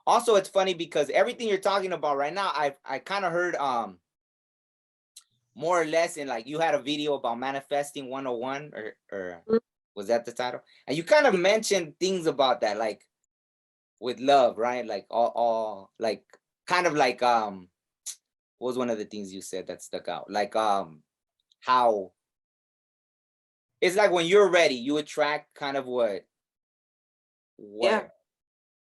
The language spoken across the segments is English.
Also, it's funny because everything you're talking about right now, I kind of heard more or less in, like, you had a video about manifesting 101, or Mhm. was that the title? And you kind of mentioned things about that, like with love, right? Like all like kind of like what was one of the things you said that stuck out? Like how it's like when you're ready, you attract kind of what Yeah,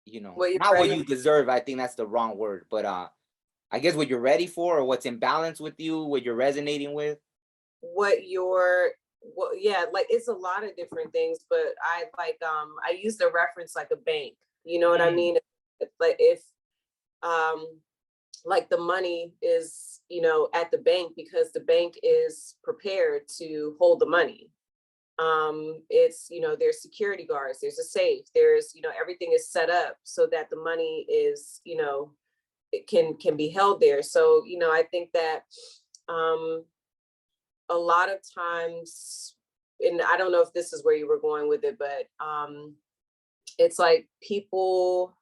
you know, what you're not what ready, you deserve. I think that's the wrong word, but I guess what you're ready for, or what's in balance with you, what you're resonating with. what you're, well, yeah, like it's a lot of different things, but I like, I use the reference like a bank. You know what I Mm, mean? Like if, um, like the money is, at the bank because the bank is prepared to hold the money. It's, there's security guards, there's a safe, there's, everything is set up so that the money is, it can be held there. So, I think that um a lot of times, and I don't know if this is where you were going with it, but it's like people,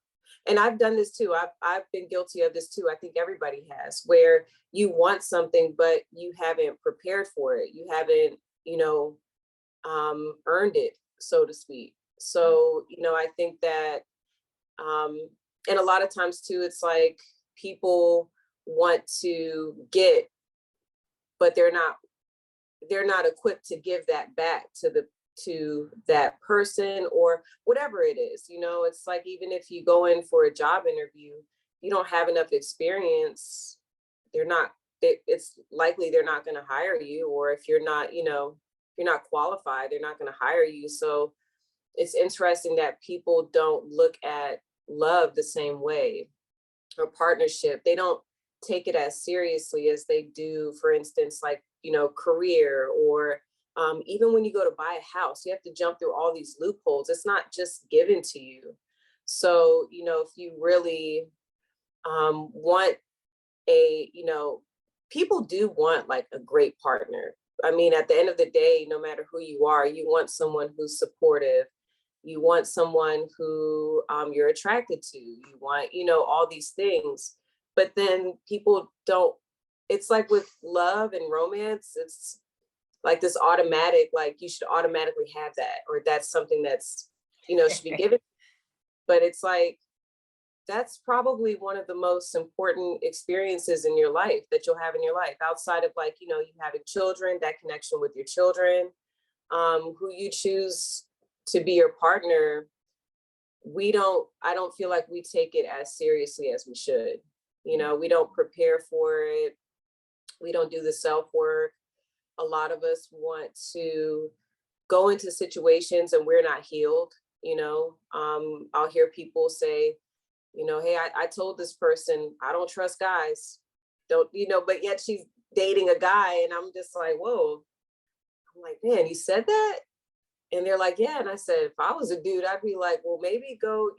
and I've done this too. I've been guilty of this too. I think everybody has, where you want something, but you haven't prepared for it. You haven't, earned it, so to speak. mm, So, I think that, um, and a lot of times too, it's like people want to get, but they're not equipped to give that back to that person or whatever it is. It's like, even if you go in for a job interview, you don't have enough experience, they're not it's likely they're not going to hire you. Or if you're not, if you're not qualified, they're not going to hire you. So it's interesting that people don't look at love the same way, or partnership. They don't take it as seriously as they do, for instance, like, career, or even when you go to buy a house, you have to jump through all these loopholes. It's not just given to you. So, if you really want people do want like a great partner. I mean, at the end of the day, no matter who you are, you want someone who's supportive. You want someone who you're attracted to. You want, all these things. But then people don't, it's like with love and romance, it's like this automatic, like you should automatically have that, or that's something that's, should be given. But it's like, that's probably one of the most important experiences in your life that you'll have in your life, outside of, like, you having children, that connection with your children, who you choose to be your partner. I don't feel like we take it as seriously as we should. mm, We don't prepare for it. We don't do the self work. A lot of us want to go into situations and we're not healed. I'll hear people say, hey, I told this person I don't trust guys. Don't, but yet she's dating a guy. And I'm just like, whoa. I'm like, man, you said that? And they're like, yeah. And I said, if I was a dude, I'd be like, well, maybe go,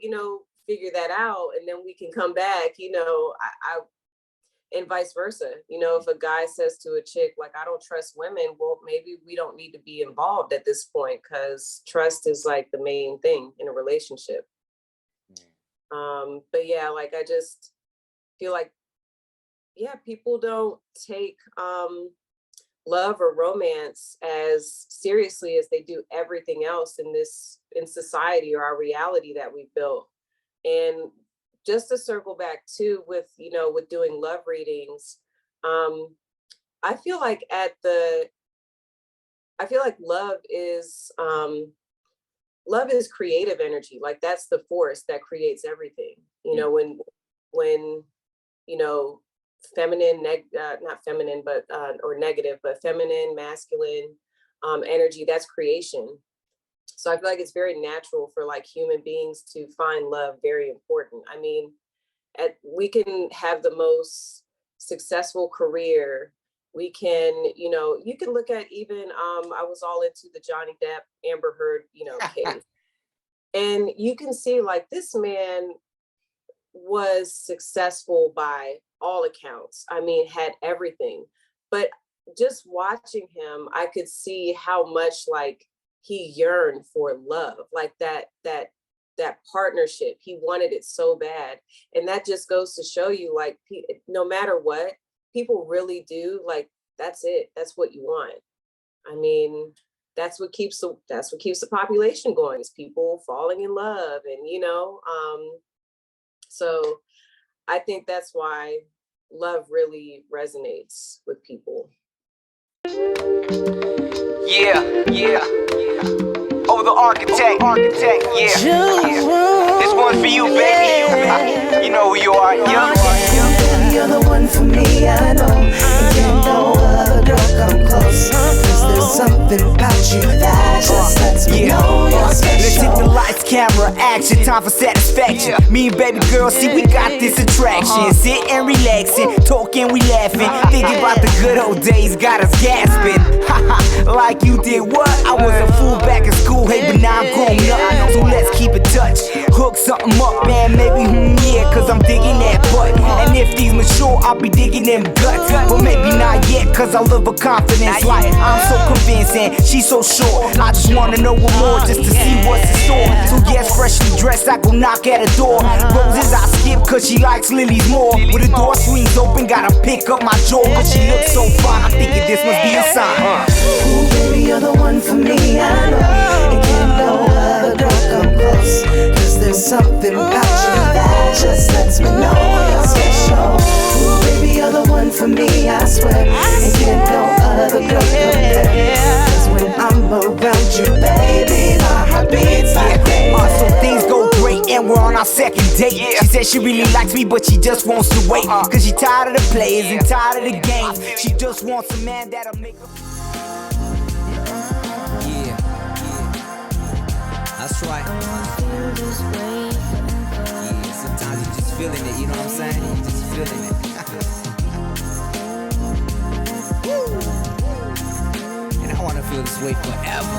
figure that out. And then we can come back, and vice versa. If a guy says to a chick, like, I don't trust women, well, maybe we don't need to be involved at this point, because trust is like the main thing in a relationship. mm. But yeah, like, I just feel like, yeah, people don't take love or romance as seriously as they do everything else in society, or our reality that we built. And just to circle back too with, with doing love readings, um, I feel like love is, creative energy. Like, that's the force that creates everything. Mm. When you know feminine, not feminine, but or negative, but feminine, masculine energy, that's creation. So I feel like it's very natural for, like, human beings to find love very important. I mean, we can have the most successful career. We can, you can look at, even I was all into the Johnny Depp Amber Heard, case. And you can see, like, this man was successful by all accounts. I mean, had everything. But just watching him, I could see how much, like, he yearned for love, like that that partnership. He wanted it so bad. And that just goes to show you, like, no matter what, people really do, like, that's it. That's what you want. I mean, that's what keeps the population going, is people falling in love. And, you know, so I think that's why love really resonates with people. Yeah. Oh, the architect, yeah. This one's for you, baby. You know who you are, yeah. You're the one for me, I know. And can't no other girl come close. 'Cause there's something about you that just lets me know you're special. Let's hit the lights, camera, action, time for satisfaction. Me and baby girl, see we got this attraction. Sitting, relaxing, talking, we laughing. Thinking about the good old days, got us gasping. Like you did what? I was a fool back in school, hey, but now I'm grown up. So let's keep in touch, hook something up, man, maybe, yeah, 'cause I'm digging that butt. And if these mature, I'll be digging them guts. But maybe not yet, 'cause I love her confidence. Like, I'm so convincing, she's so sure. I just wanna know what more, just to see what's in store. So yes, freshly dressed, I go knock at her door. Roses I skip, 'cause she likes lilies more. With the door swings open, gotta pick up my jaw, 'cause she looks so fine, I'm thinking this must be a sign. Ooh, baby, you're the one for me, I know. And can't no other girl come close. 'Cause there's something about you that just lets me know you're special. Ooh, baby, you're the one for me, I swear. And can't no other girl compare. 'Cause when I'm around you, baby, my heart beats like that. So things go great and we're on our second date. She said she really likes me, but she just wants to wait. 'Cause she tired of the players and tired of the games. She just wants a man that'll make her. Yeah. That's right. Yeah, sometimes you're just feeling it, you know what I'm saying? You're just feeling it. And I wanna feel this way forever.